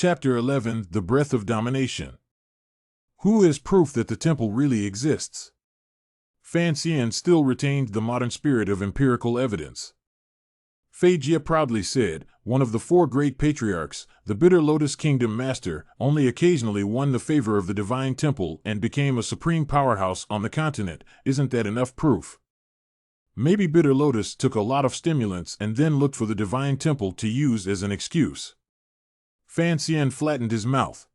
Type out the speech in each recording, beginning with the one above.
Chapter 11, The Breath of Domination. Who is proof that the temple really exists? Fan Xian still retained the modern spirit of empirical evidence. Fei Jie proudly said, one of the four great patriarchs, the Bitter Lotus Kingdom Master, only occasionally won the favor of the Divine Temple and became a supreme powerhouse on the continent. Isn't that enough proof? Maybe Bitter Lotus took a lot of stimulants and then looked for the Divine Temple to use as an excuse. Fan Xian flattened his mouth.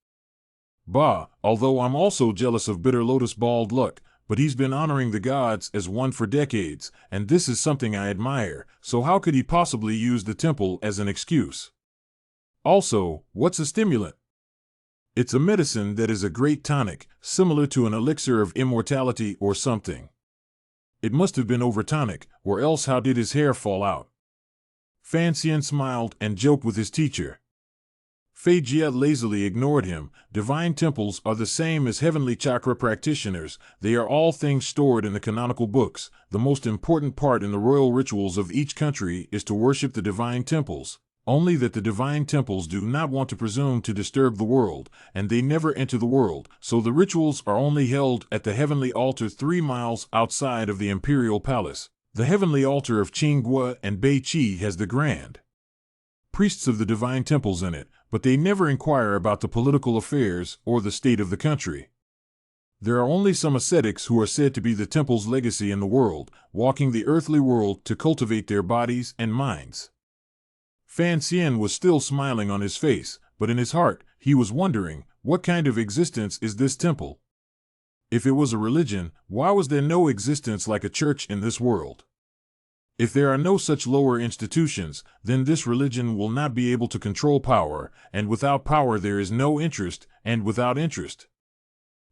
Bah, although I'm also jealous of Bitter Lotus' bald luck, but he's been honoring the gods as one for decades, and this is something I admire, so how could he possibly use the temple as an excuse? Also, what's a stimulant? It's a medicine that is a great tonic, similar to an elixir of immortality or something. It must have been overtonic, or else how did his hair fall out? Fan Xian smiled and joked with his teacher. Fei Jie lazily ignored him. Divine temples are the same as heavenly chakra practitioners. They are all things stored in the canonical books. The most important part in the royal rituals of each country is to worship the divine temples. Only that the divine temples do not want to presume to disturb the world, and they never enter the world, so the rituals are only held at the heavenly altar 3 miles outside of the imperial palace. The heavenly altar of Qinggua and Beiqi has the grand priests of the divine temples in it, but they never inquire about the political affairs or the state of the country. There are only some ascetics who are said to be the temple's legacy in the world, walking the earthly world to cultivate their bodies and minds. Fan Xian was still smiling on his face, but in his heart, he was wondering, what kind of existence is this temple? If it was a religion, why was there no existence like a church in this world? If there are no such lower institutions, then this religion will not be able to control power, and without power there is no interest, and without interest,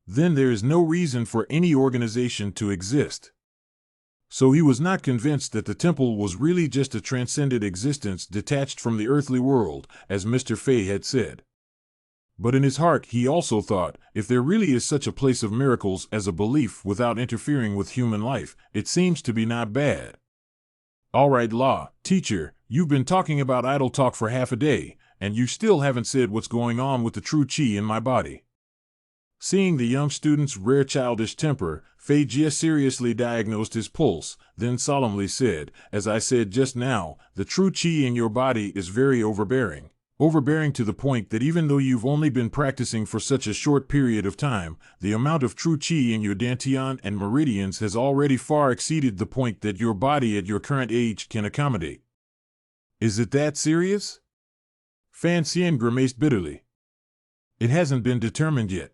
then there is no reason for any organization to exist. So he was not convinced that the temple was really just a transcendent existence detached from the earthly world, as Mr. Fei had said. But in his heart he also thought, if there really is such a place of miracles as a belief without interfering with human life, it seems to be not bad. All right, teacher, you've been talking about idle talk for half a day, and you still haven't said what's going on with the true qi in my body. Seeing the young student's rare childish temper, Fei Jie seriously diagnosed his pulse, then solemnly said, as I said just now, the true qi in your body is very overbearing. Overbearing to the point that even though you've only been practicing for such a short period of time, the amount of true qi in your dantian and meridians has already far exceeded the point that your body at your current age can accommodate. Is it that serious? Fan Xian grimaced bitterly. It hasn't been determined yet.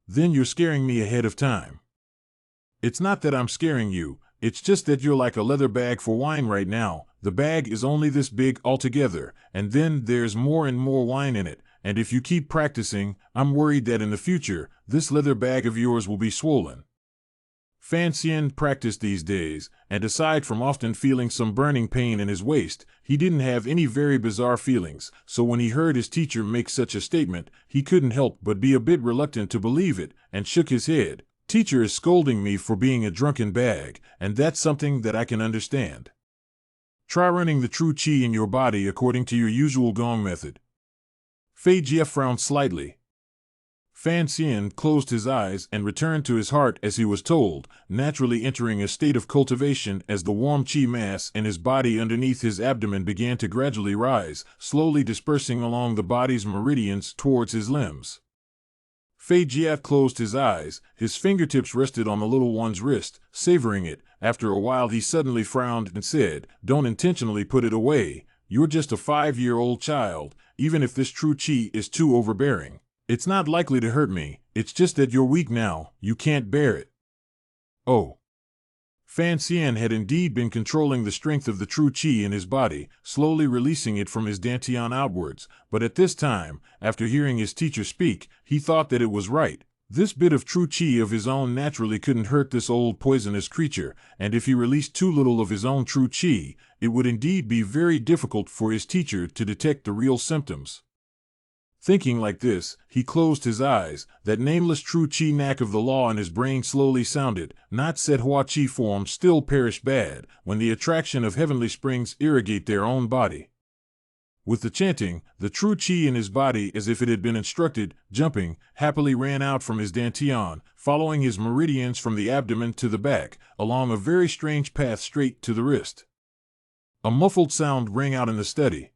Then you're scaring me ahead of time. It's not that I'm scaring you, it's just that you're like a leather bag for wine right now. The bag is only this big altogether, and then there's more and more wine in it, and if you keep practicing, I'm worried that in the future, this leather bag of yours will be swollen. Fan Xian practiced these days, and aside from often feeling some burning pain in his waist, he didn't have any very bizarre feelings, so when he heard his teacher make such a statement, he couldn't help but be a bit reluctant to believe it, and shook his head. Teacher is scolding me for being a drunken bag, and that's something that I can understand. Try running the true qi in your body according to your usual gong method. Fei Jie frowned slightly. Fan Xian closed his eyes and returned to his heart as he was told, naturally entering a state of cultivation as the warm qi mass in his body underneath his abdomen began to gradually rise, slowly dispersing along the body's meridians towards his limbs. Fei Jie closed his eyes, his fingertips rested on the little one's wrist, savoring it. After a while he suddenly frowned and said, "Don't intentionally put it away, you're just a 5-year-old child, even if this true qi is too overbearing. It's not likely to hurt me, it's just that you're weak now, you can't bear it." Oh. Fan Xian had indeed been controlling the strength of the true qi in his body, slowly releasing it from his dantian outwards, but at this time, after hearing his teacher speak, he thought that it was right. This bit of true qi of his own naturally couldn't hurt this old poisonous creature, and if he released too little of his own true qi, it would indeed be very difficult for his teacher to detect the real symptoms. Thinking like this, he closed his eyes. That nameless true qi knack of the law in his brain slowly sounded, not set hua qi form still perish bad, when the attraction of heavenly springs irrigate their own body. With the chanting, the true qi in his body, as if it had been instructed, jumping, happily ran out from his dantian, following his meridians from the abdomen to the back, along a very strange path straight to the wrist. A muffled sound rang out in the study.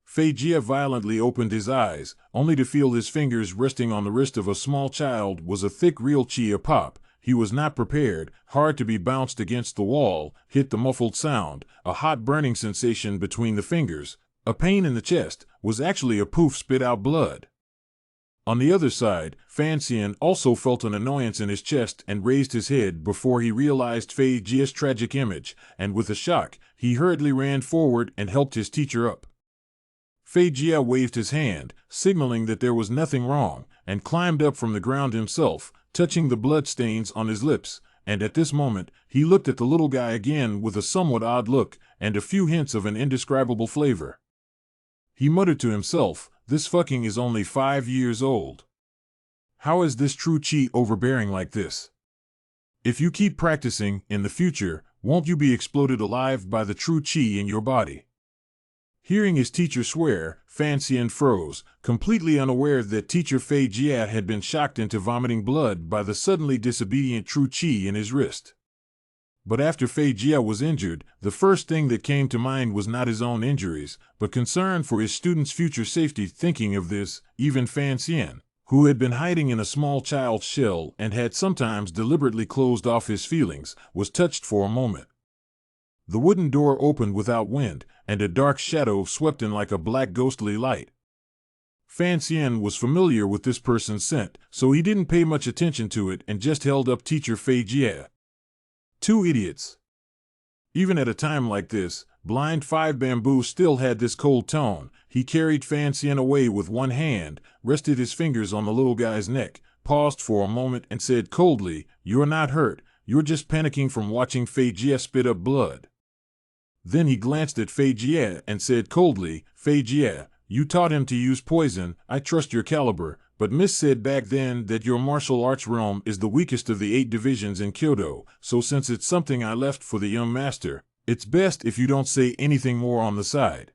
Fei Jia violently opened his eyes, only to feel his fingers resting on the wrist of a small child. Was a thick real qi a pop. He was not prepared, hard to be bounced against the wall, hit the muffled sound, a hot burning sensation between the fingers, a pain in the chest, was actually a poof spit out blood. On the other side, Fan Xian also felt an annoyance in his chest and raised his head before he realized Fei Jia's tragic image, and with a shock, he hurriedly ran forward and helped his teacher up. Fei Jia waved his hand, signaling that there was nothing wrong, and climbed up from the ground himself, touching the blood stains on his lips, and at this moment, he looked at the little guy again with a somewhat odd look and a few hints of an indescribable flavor. He muttered to himself, "This fucking is only 5 years old. How is this true qi overbearing like this? If you keep practicing, in the future, won't you be exploded alive by the true qi in your body?" Hearing his teacher swear, Fan Xian froze, completely unaware that teacher Fei Jia had been shocked into vomiting blood by the suddenly disobedient true qi in his wrist. But after Fei Jia was injured, the first thing that came to mind was not his own injuries, but concern for his student's future safety. Thinking of this, even Fan Xian, who had been hiding in a small child's shell and had sometimes deliberately closed off his feelings, was touched for a moment. The wooden door opened without wind, and a dark shadow swept in like a black ghostly light. Fan Xian was familiar with this person's scent, so he didn't pay much attention to it and just held up teacher Fei Jia. Two idiots. Even at a time like this, Blind Five Bamboo still had this cold tone. He carried Fan Xian away with one hand, rested his fingers on the little guy's neck, paused for a moment and said coldly, "You're not hurt, you're just panicking from watching Fei Jia spit up blood." Then he glanced at Fei Jia and said coldly, "Fei Jia, you taught him to use poison. I trust your caliber, but Miss said back then that your martial arts realm is the weakest of the 8 divisions in Kyoto, so since it's something I left for the young master, it's best if you don't say anything more on the side."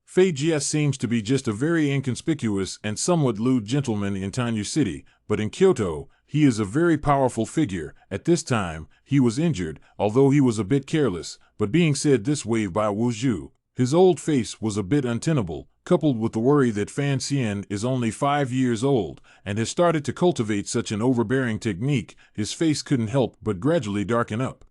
Fei Jia seems to be just a very inconspicuous and somewhat lewd gentleman in Tanyu City, but in Kyoto, he is a very powerful figure. At this time, he was injured, although he was a bit careless, but being said this way by Wu Zhu, his old face was a bit untenable, coupled with the worry that Fan Xian is only 5 years old and has started to cultivate such an overbearing technique. His face couldn't help but gradually darken up.